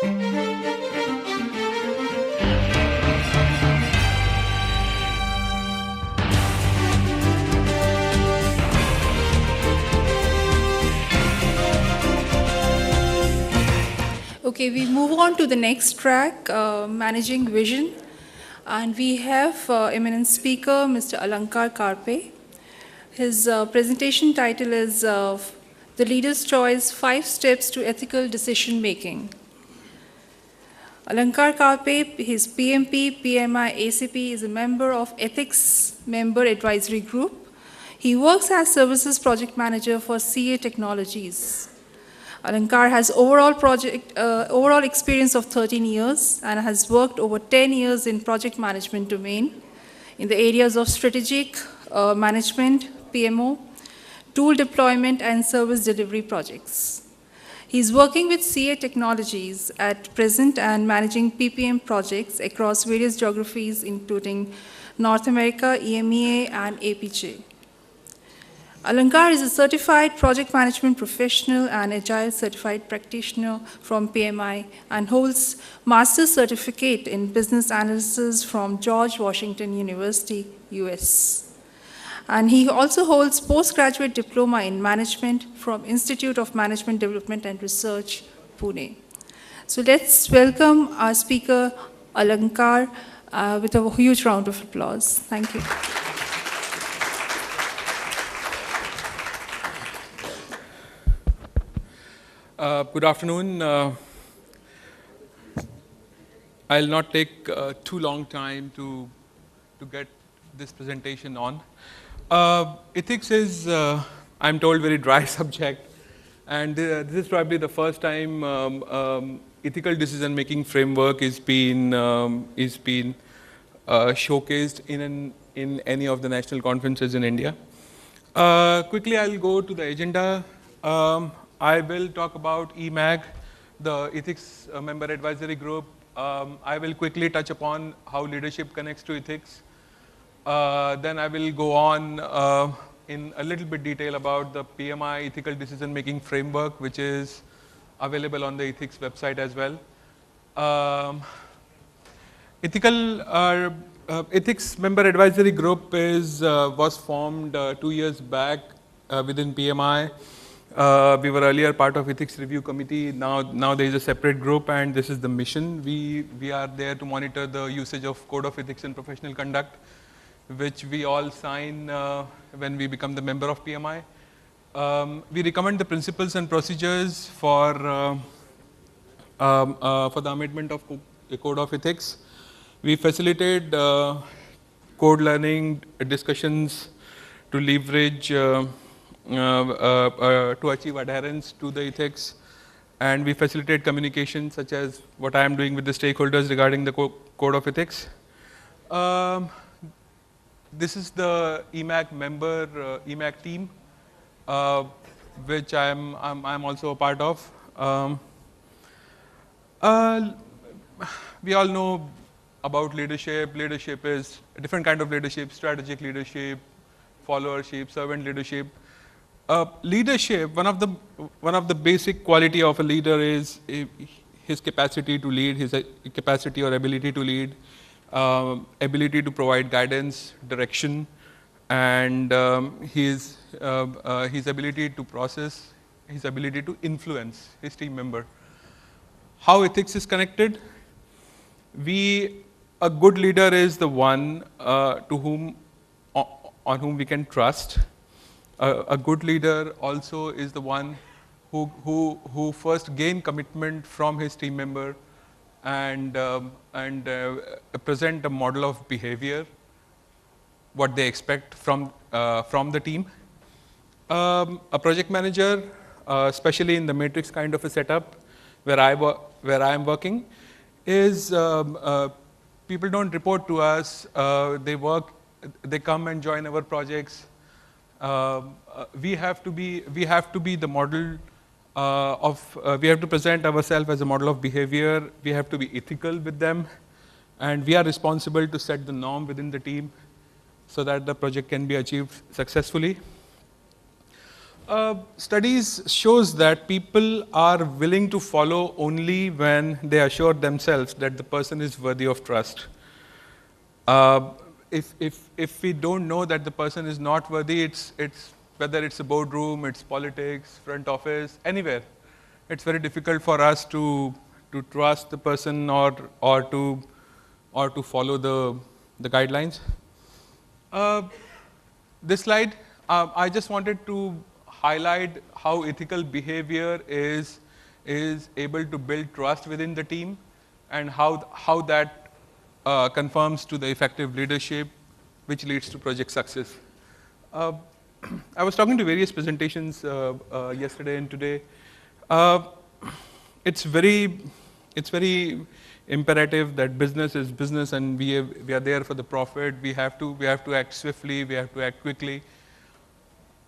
Okay, we move on to the next track, Managing Vision. And we have eminent speaker, Mr. Alankar Karpe. His presentation title is The Leader's Choice, 5 Steps to Ethical Decision Making. Alankar Karpe, his PMP, PMI, ACP, is a member of Ethics Member Advisory Group. He works as Services Project Manager for CA Technologies. Alankar has overall experience of 13 years and has worked over 10 years in project management domain in the areas of strategic management, PMO, tool deployment, and service delivery projects. He's working with CA Technologies at present and managing PPM projects across various geographies, including North America, EMEA, and APJ. Alankar is a certified project management professional and agile certified practitioner from PMI and holds master's certificate in business analysis from George Washington University, US. And he also holds postgraduate diploma in management from Institute of Management Development and Research, Pune. So let's welcome our speaker, Alankar, with a huge round of applause. Thank you. Good afternoon. I'll not take too long time to get this presentation on. Ethics is, I'm told, very dry subject, and this is probably the first time ethical decision-making framework is being showcased in any of the national conferences in India. Quickly, I'll go to the agenda. I will talk about EMAG, the Ethics Member Advisory Group. I will quickly touch upon how leadership connects to ethics. Then I will go on in a little bit detail about the PMI Ethical Decision Making Framework, which is available on the ethics website as well. Ethics Member Advisory Group was formed 2 years back within PMI. We were earlier part of Ethics Review Committee. Now there is a separate group, and this is the mission. We are there to monitor the usage of Code of Ethics and Professional Conduct, which we all sign when we become the member of PMI. We recommend the principles and procedures for the amendment of the Code of Ethics. We facilitate code learning discussions to leverage to achieve adherence to the ethics, and we facilitate communication such as what I am doing with the stakeholders regarding the Code of Ethics. This is the EMAG member, EMAG team, which I'm also a part of. We all know about leadership. Leadership is a different kind of leadership: strategic leadership, followership, servant leadership. Leadership, one of the basic quality of a leader is his capacity to lead, his capacity or ability to lead, ability to provide guidance, direction, and his ability to process, his ability to influence his team member. How ethics is connected? A good leader is the one on whom we can trust. A good leader also is the one who first gain commitment from his team member and present a model of behavior, what they expect from the team. A project manager, especially in the matrix kind of a setup where I am working, is people don't report to us. They come and join our projects. We have to be the model we have to present ourselves as a model of behavior. We have to be ethical with them, and we are responsible to set the norm within the team so that the project can be achieved successfully. Studies shows that people are willing to follow only when they assure themselves that the person is worthy of trust. If we don't know that the person is not worthy, it's whether it's a boardroom, it's politics, front office, anywhere, it's very difficult for us to trust the person or to follow the guidelines. This slide, I just wanted to highlight how ethical behavior is able to build trust within the team, and how that confirms to the effective leadership, which leads to project success. I was talking to various presentations yesterday and today. It's very imperative that business is business, and we are there for the profit. We have to act swiftly. We have to act quickly.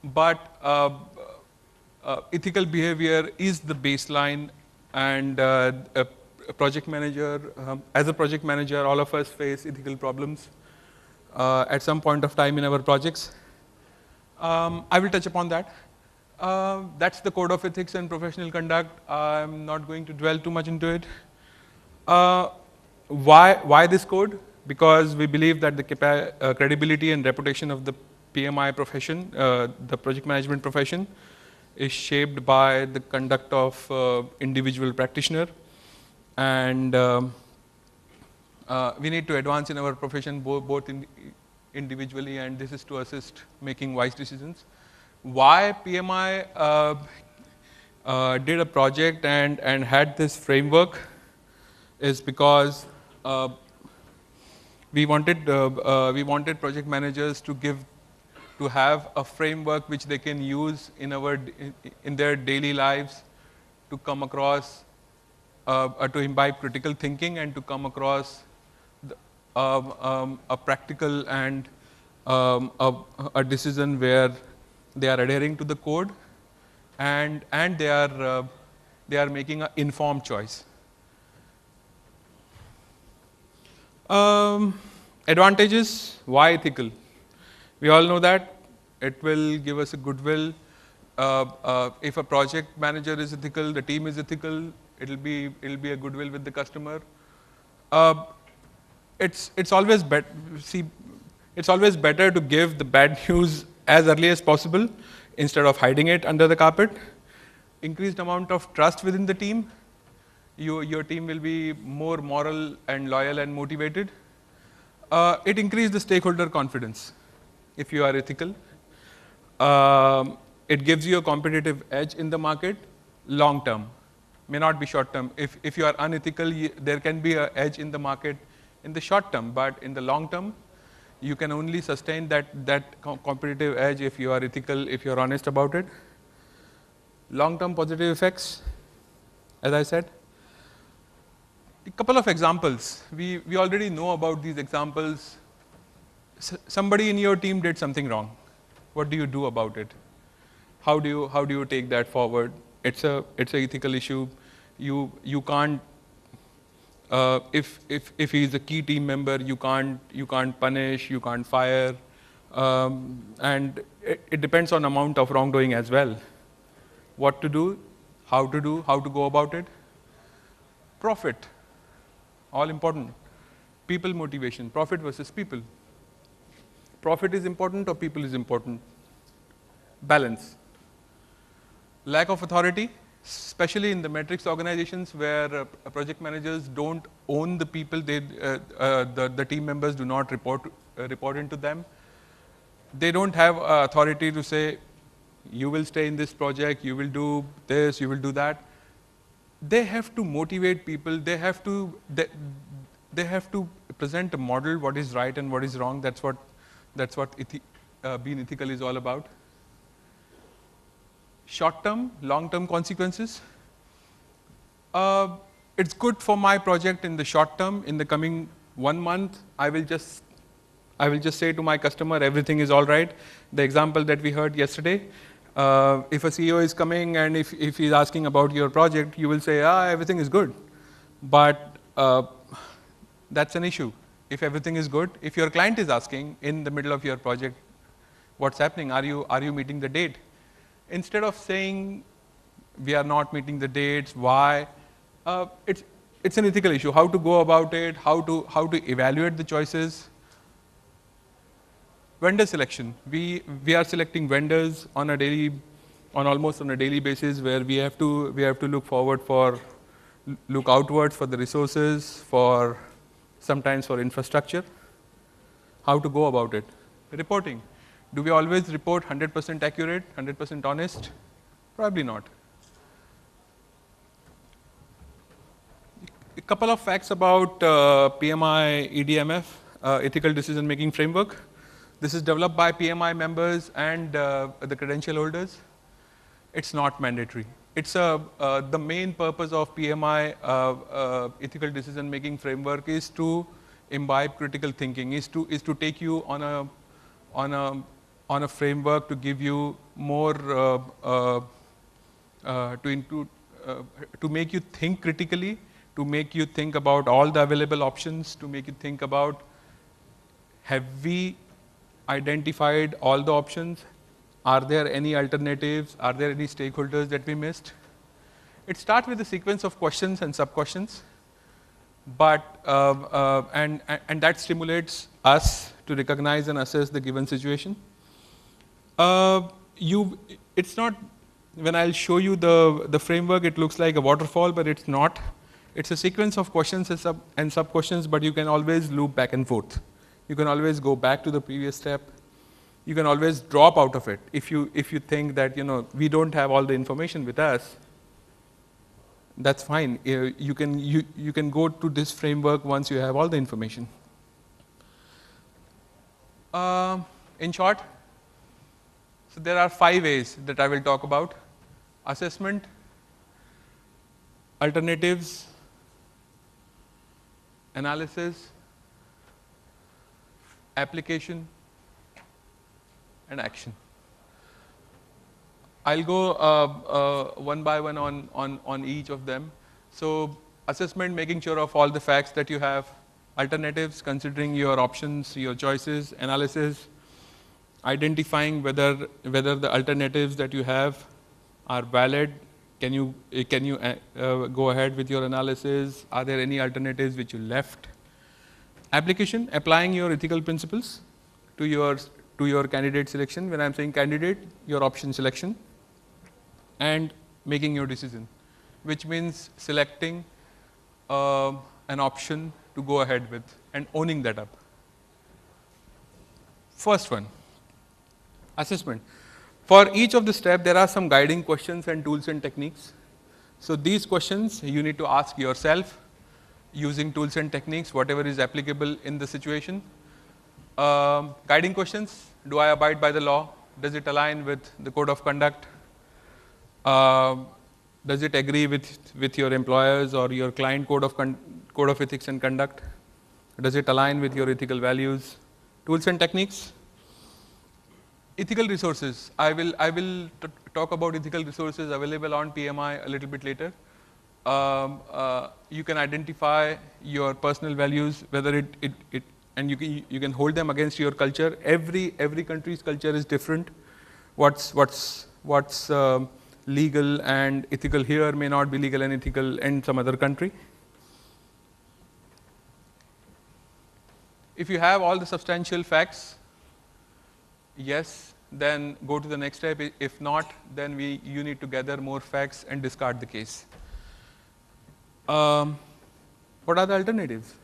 But ethical behavior is the baseline, and a project manager, as a project manager, all of us face ethical problems at some point of time in our projects. I will touch upon that. That's the code of ethics and professional conduct. I'm not going to dwell too much into it. Why this code? Because we believe that the credibility and reputation of the PMI profession, the project management profession, is shaped by the conduct of individual practitioner, and we need to advance in our profession both individually, and this is to assist making wise decisions. Why PMI did a project and had this framework is because we wanted project managers to have a framework which they can use in their daily lives to come across, to imbibe critical thinking, and to come across a practical and a decision where they are adhering to the code, and they are making an informed choice. Advantages. Why ethical? We all know that it will give us a goodwill. If a project manager is ethical, the team is ethical, it'll be a goodwill with the customer. It's always better to give the bad news as early as possible instead of hiding it under the carpet. Increased amount of trust within the team. Your team will be more moral and loyal and motivated. It increases the stakeholder confidence if you are ethical. It gives you a competitive edge in the market long term, may not be short term. If you are unethical, there can be an edge in the market in the short term, but in the long term, you can only sustain that competitive edge if you are ethical, if you are honest about it. Long term positive effects, as I said. A couple of examples. We already know about these examples. Somebody in your team did something wrong. What do you do about it? How do you take that forward? It's a ethical issue. You can't if he is a key team member, you can't punish, you can't fire, and it depends on amount of wrongdoing as well. What to do, how to go about it. Profit, all important. People motivation, profit versus people. Profit is important or people is important? Balance. Lack of authority, especially in the matrix organizations where project managers don't own the people, the team members do not report into them. They don't have authority to say, you will stay in this project, you will do this, you will do that. They have to motivate people. They have to present a model, what is right and what is wrong. That's what being ethical is all about. Short-term, long-term consequences. It's good for my project in the short term. In the coming 1 month, I will just say to my customer, everything is all right. The example that we heard yesterday, if a CEO is coming and if he's asking about your project, you will say, everything is good. But that's an issue. If everything is good, if your client is asking in the middle of your project, what's happening? Are you meeting the date? instead of saying we are not meeting the dates, why, it's an ethical issue. How to go about it, how to evaluate the choices. Vendor selection. We are selecting vendors on almost on a daily basis, where we have to look outwards for the resources, for sometimes for infrastructure. How to go about it? Reporting. Do we always report 100% accurate, 100% honest? Probably not. A couple of facts about PMI EDMF, Ethical Decision Making Framework. This is developed by PMI members and the credential holders. It's not mandatory. It's the main purpose of PMI Ethical Decision Making Framework is to imbibe critical thinking, is to take you on a framework to give you more to make you think critically, to make you think about all the available options, to make you think about, have we identified all the options? Are there any alternatives? Are there any stakeholders that we missed? It starts with a sequence of questions and sub-questions, but and that stimulates us to recognize and assess the given situation. It's not, when I'll show you the framework, it looks like a waterfall, but it's not. It's a sequence of questions and sub-questions, but you can always loop back and forth. You can always go back to the previous step. You can always drop out of it if you think that we don't have all the information with us. That's fine. You can go to this framework once you have all the information. In short, so there are 5 A's that I will talk about: assessment, alternatives, analysis, application, and action. I'll go one by one on each of them. So assessment, making sure of all the facts that you have. Alternatives, considering your options, your choices. Analysis, identifying whether the alternatives that you have are valid. Can you go ahead with your analysis? Are there any alternatives which you left? Application, applying your ethical principles to your candidate selection. When I'm saying candidate, your option selection, and making your decision, which means selecting an option to go ahead with and owning that up. First one, assessment. For each of the steps, there are some guiding questions and tools and techniques. So these questions you need to ask yourself using tools and techniques, whatever is applicable in the situation. Guiding questions: do I abide by the law? Does it align with the code of conduct? Does it agree with your employers or your client code of ethics and conduct? Does it align with your ethical values? Tools and techniques. Ethical resources. I will talk about ethical resources available on PMI a little bit later. You can identify your personal values, whether it and you can hold them against your culture. Every country's culture is different. What's legal and ethical here may not be legal and ethical in some other country. If you have all the substantial facts, yes, then go to the next step. If not, then you need to gather more facts and discard the case. What are the alternatives?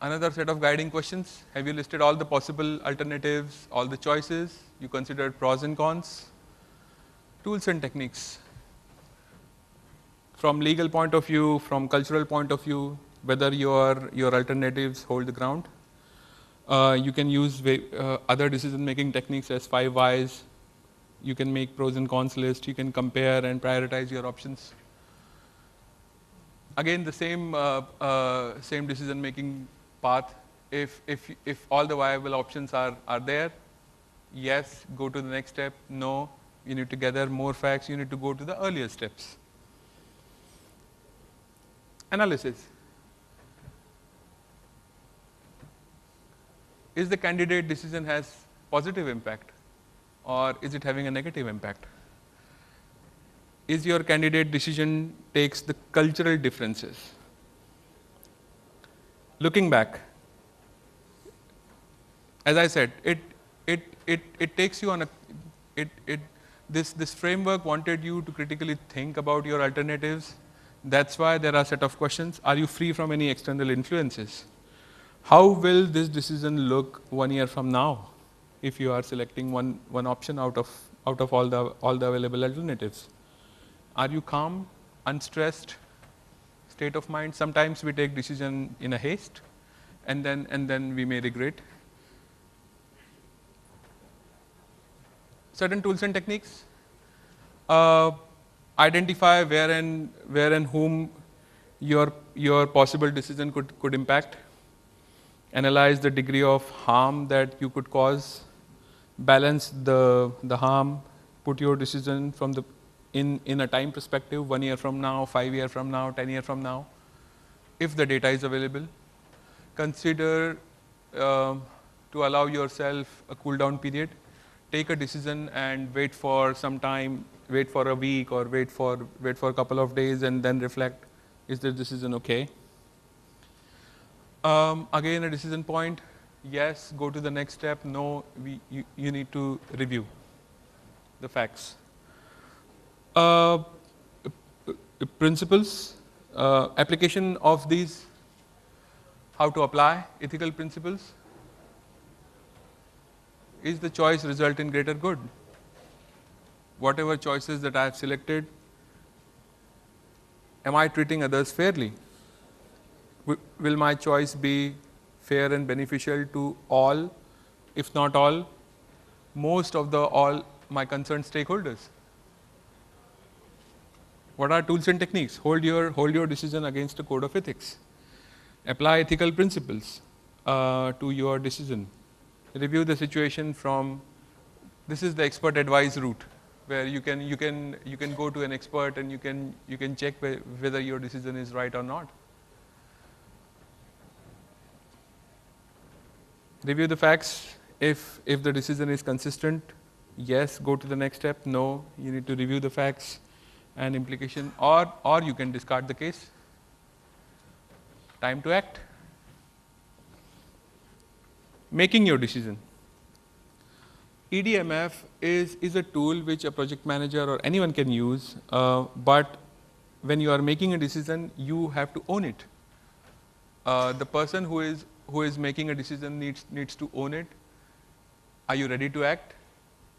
Another set of guiding questions. Have you listed all the possible alternatives, all the choices? You considered pros and cons. Tools and techniques. From legal point of view, from cultural point of view, whether your alternatives hold the ground. You can use other decision-making techniques as 5 whys. You can make pros and cons list. You can compare and prioritize your options. Again, the same decision-making path. If all the viable options are there, yes, go to the next step. No, you need to gather more facts. You need to go to the earlier steps. Analysis. Is the candidate decision has positive impact or is it having a negative impact? Is your candidate decision takes the cultural differences? Looking back, as I said, it takes you on a, this framework wanted you to critically think about your alternatives. That's why there are a set of questions. Are you free from any external influences? How will this decision look 1 year from now if you are selecting one option out of all the available alternatives? Are you calm, unstressed, state of mind? Sometimes we take decision in a haste, and then we may regret. Certain tools and techniques. Identify where and whom your possible decision could impact. Analyze the degree of harm that you could cause. Balance the harm. Put your decision from in a time perspective, 1 year from now, 5 years from now, 10 years from now, if the data is available. Consider to allow yourself a cool down period. Take a decision and wait for some time, wait for a week or wait for a couple of days and then reflect, is the decision okay? Again, a decision point, yes, go to the next step, no, you need to review the facts. Principles, application of these, how to apply ethical principles. Is the choice result in greater good? Whatever choices that I have selected, am I treating others fairly? Will my choice be fair and beneficial to all, if not all, most of all my concerned stakeholders? What are tools and techniques? Hold your decision against a code of ethics. Apply ethical principles to your decision. Review the situation from, this is the expert advice route, where you can go to an expert and you can check whether your decision is right or not. Review the facts. If the decision is consistent, yes, go to the next step. No, you need to review the facts and implication, or you can discard the case. Time to act. Making your decision. EDMF is a tool which a project manager or anyone can use, but when you are making a decision, you have to own it. The person who is making a decision needs to own it. Are you ready to act?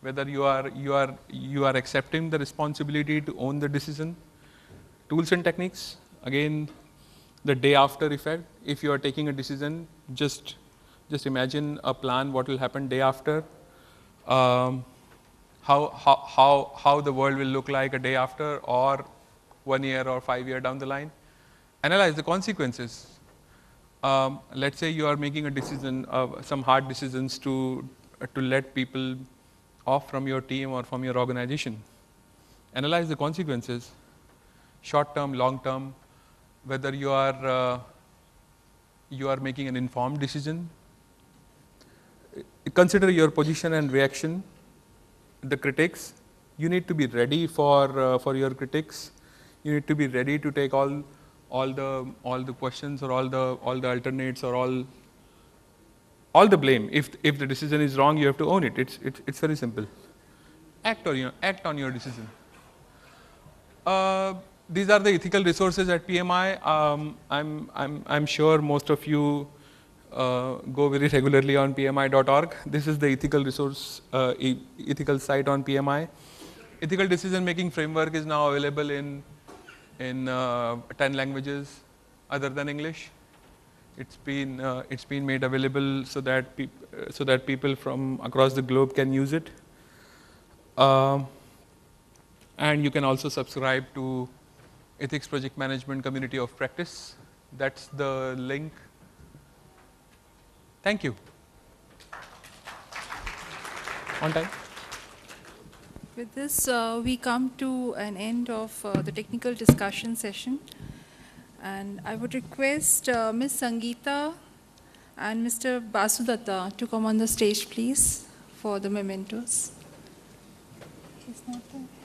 Whether you are accepting the responsibility to own the decision. Tools and techniques, again, the day after effect. If you are taking a decision, just imagine a plan what will happen day after. How the world will look like a day after, or 1 year or 5 years down the line. Analyze the consequences. Let's say you are making a decision, some hard decisions to let people off from your team or from your organization. Analyze the consequences, short term, long term, whether you are making an informed decision. Consider your position and reaction. The critics, you need to be ready for your critics. You need to be ready to take all the questions or all the alternates or all the blame. If the decision is wrong, you have to own it. It's very simple. Act on your decision. These are the ethical resources at PMI. I'm sure most of you go very regularly on PMI.org. This is the ethical resource, ethical site on PMI. Ethical decision making framework is now available in 10 languages other than English. It's been made available so that people from across the globe can use it. And you can also subscribe to Ethics Project Management Community of Practice. That's the link. Thank you. On time. With this, we come to an end of the technical discussion session. And I would request Ms. Sangeeta and Mr. Basudatta to come on the stage, please, for the mementos. He's not there.